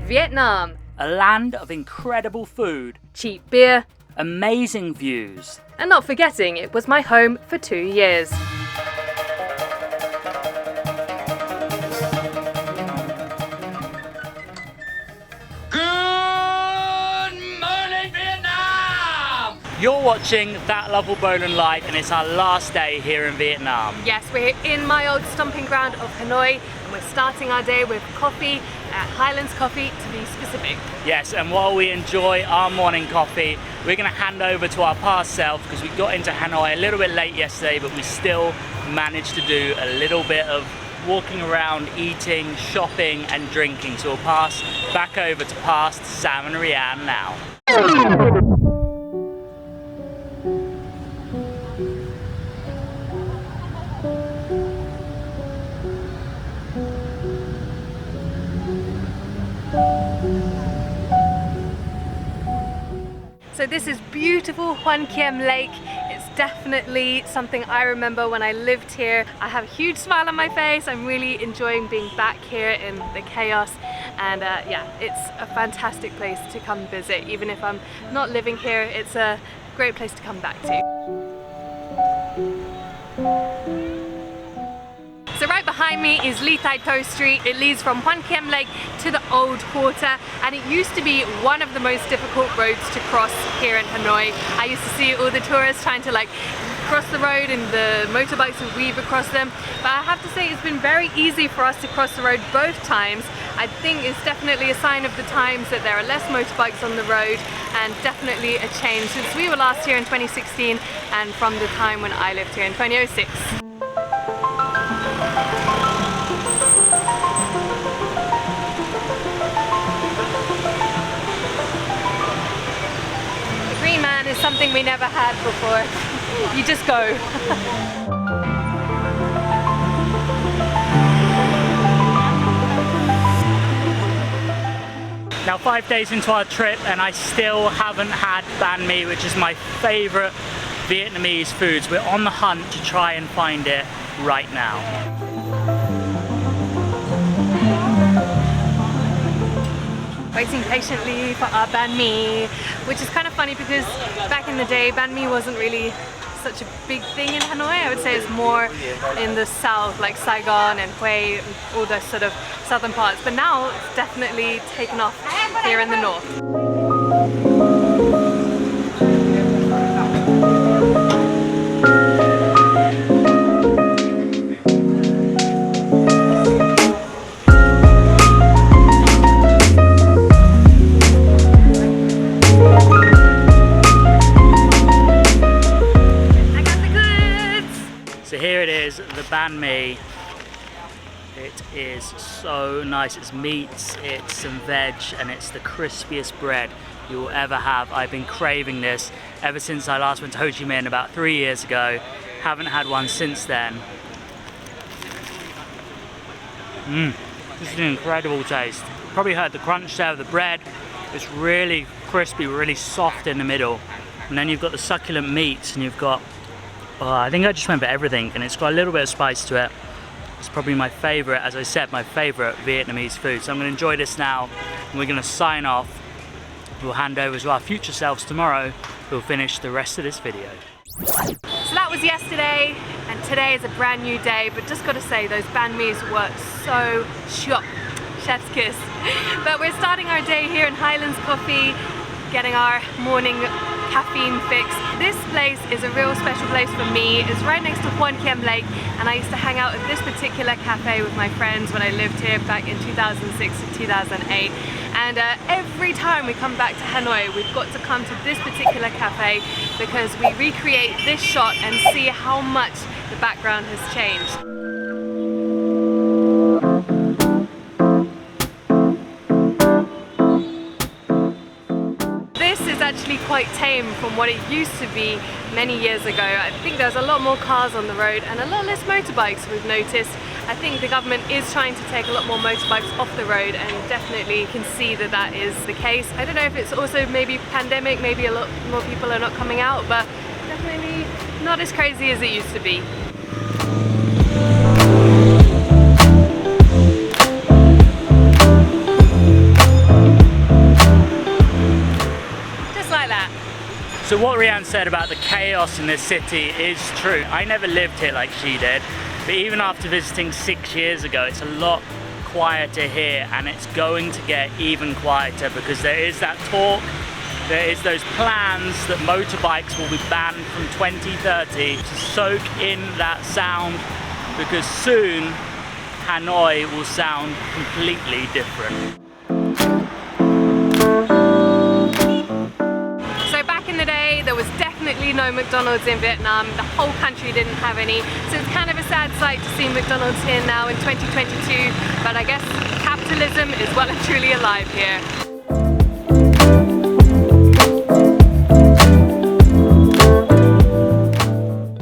Vietnam. A land of incredible food, Cheap beer. amazing views. And not forgetting, it was my home for 2 years. You're watching That Lovell-Boland Life, and it's our last day here in Vietnam. Yes, we're in my old stomping ground of Hanoi, and we're starting our day with coffee at Highlands Coffee, to be specific. Yes, and while we enjoy our morning coffee, we're going to hand over to our past self because we got into Hanoi a little bit late yesterday, but we still managed to do a little bit of walking around, eating, shopping and drinking. So we'll pass back over to past Sam and Rhianne now. So this is beautiful Hoan Kiem Lake. It's definitely something I remember when I lived here. I have a huge smile on my face. I'm really enjoying being back here in the chaos. And yeah, it's a fantastic place to come visit. Even if I'm not living here, it's a great place to come back to. So right behind me is Ly Thai To Street. It leads from Hoan Kiem Lake to the Old Quarter, and it used to be one of the most difficult roads to cross here in Hanoi. I used to see all the tourists trying to cross the road and the motorbikes would weave across them. But I have to say it's been very easy for us to cross the road both times. I think it's definitely a sign of the times that there are less motorbikes on the road, and definitely a change since we were last here in 2016 and from the time when I lived here in 2006. Is something we never had before. You just go. Now 5 days into our trip and I still haven't had banh mi, which is my favourite Vietnamese foods. We're on the hunt to try and find it right now. Waiting patiently for our banh mi, which is kind of funny because back in the day banh mi wasn't really such a big thing in Hanoi. I would say it's more in the south, like Saigon and Hue, and all those sort of southern parts, but now it's definitely taken off here in the north. Here it is, the banh mi. It is so nice. It's meats, it's some veg, and it's the crispiest bread you will ever have. I've been craving this ever since I last went to Ho Chi Minh about 3 years ago. Haven't had one since then. This is an incredible taste. Probably heard the crunch there of the bread. It's really crispy, really soft in the middle. And then you've got the succulent meats, and you've got I think I just went for everything, and it's got a little bit of spice to it. It's probably my favourite, as I said, my favourite Vietnamese food. So I'm going to enjoy this now, and we're going to sign off. We'll hand over to our future selves tomorrow, who'll finish the rest of this video. So that was yesterday, and today is a brand new day, but just got to say, those banh mi's were so shop, chef's kiss. But we're starting our day here in Highlands Coffee, getting our morning caffeine fix. This place is a real special place for me. It's right next to Hoan Kiem Lake, and I used to hang out at this particular cafe with my friends when I lived here back in 2006 to 2008. And every time we come back to Hanoi, we've got to come to this particular cafe because we recreate this shot and see how much the background has changed. Actually quite tame from what it used to be many years ago. I think there's a lot more cars on the road and a lot less motorbikes, we've noticed. I think the government is trying to take a lot more motorbikes off the road, and definitely can see that that is the case. I don't know if it's also maybe pandemic, maybe a lot more people are not coming out, but definitely not as crazy as it used to be. So what Rhianne said about the chaos in this city is true. I never lived here like she did, but even after visiting 6 years ago, it's a lot quieter here, and it's going to get even quieter because there is that talk, there is those plans that motorbikes will be banned from 2030 to soak in that sound, because soon Hanoi will sound completely different. In the day, there was definitely no McDonald's in Vietnam. The whole country didn't have any. So it's kind of a sad sight to see McDonald's here now in 2022. But I guess capitalism is well and truly alive here.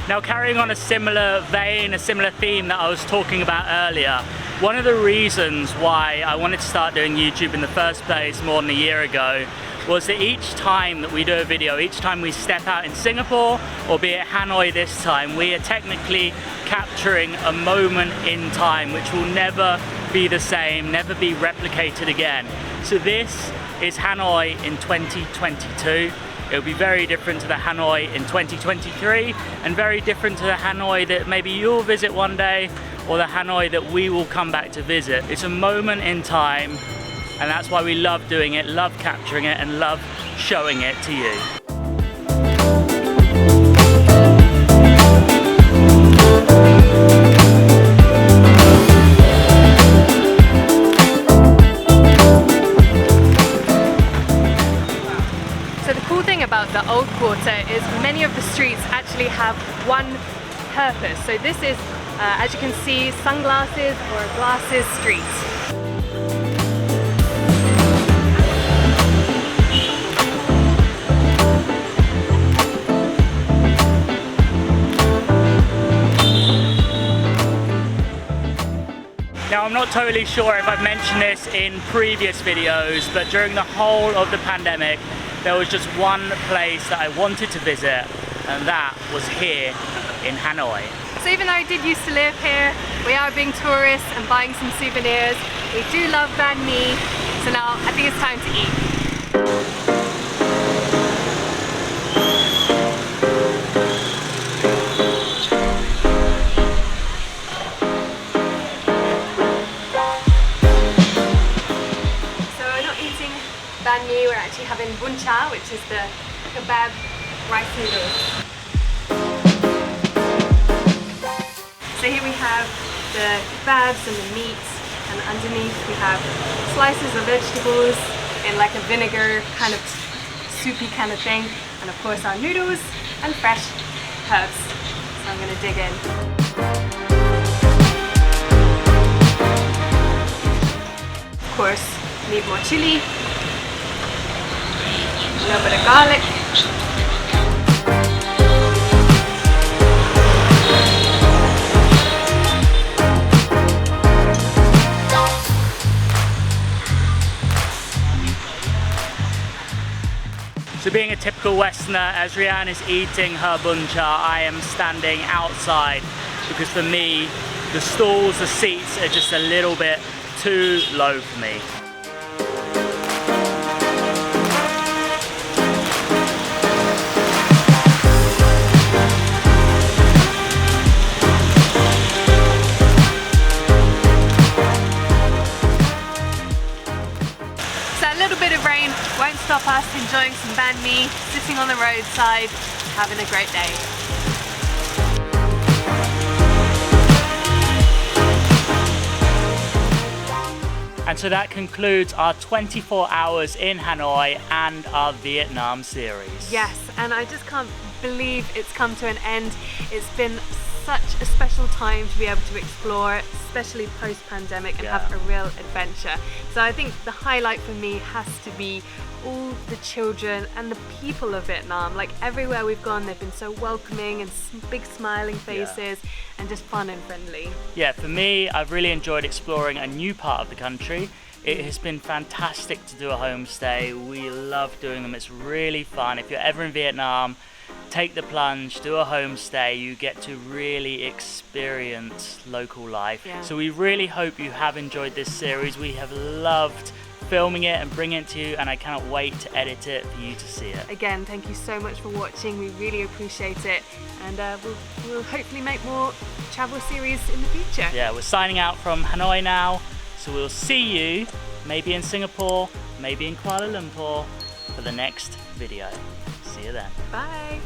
Now, carrying on a similar vein, a similar theme that I was talking about earlier, one of the reasons why I wanted to start doing YouTube in the first place more than a year ago was that each time that we do a video, each time we step out in Singapore, or be it Hanoi this time, we are technically capturing a moment in time which will never be the same, never be replicated again. So this is Hanoi in 2022. It'll be very different to the Hanoi in 2023, and very different to the Hanoi that maybe you'll visit one day, or the Hanoi that we will come back to visit. It's a moment in time, and that's why we love doing it, love capturing it, and love showing it to you. So the cool thing about the old quarter is many of the streets actually have one purpose. So this is, as you can see, sunglasses or glasses street. Now, I'm not totally sure if I've mentioned this in previous videos, but during the whole of the pandemic, there was just one place that I wanted to visit, and that was here in Hanoi. So even though I did used to live here, we are being tourists and buying some souvenirs. We do love banh mi, so now I think it's time to eat. Banh mi, we're actually having bun cha, which is the kebab rice noodles. So here we have the kebabs and the meats, and underneath we have slices of vegetables in like a vinegar kind of soupy kind of thing, and of course our noodles and fresh herbs. So I'm going to dig in. Of course, need more chili. A little bit of garlic. So being a typical Westerner, as Rhianne is eating her bun cha, I am standing outside because for me, the stalls, the seats are just a little bit too low for me. Won't stop us enjoying some banh mi, sitting on the roadside, having a great day. And so that concludes our 24 hours in Hanoi and our Vietnam series. Yes, and I just can't believe it's come to an end. It's been such a special time to be able to explore, especially post-pandemic, and have a real adventure. So I think the highlight for me has to be all the children and the people of Vietnam. Like everywhere we've gone, they've been so welcoming and big smiling faces and just fun and friendly. Yeah, for me, I've really enjoyed exploring a new part of the country. It has been fantastic to do a homestay. We love doing them. It's really fun. If you're ever in Vietnam, take the plunge, do a homestay. You get to really experience local life. So we really hope you have enjoyed this series. We have loved filming it and bringing it to you, and I cannot wait to edit it for you to see it. Again, thank you so much for watching. We really appreciate it, and we'll hopefully make more travel series in the future. Yeah, we're signing out from Hanoi now, so we'll see you maybe in Singapore, maybe in Kuala Lumpur for the next video. See you then. Bye.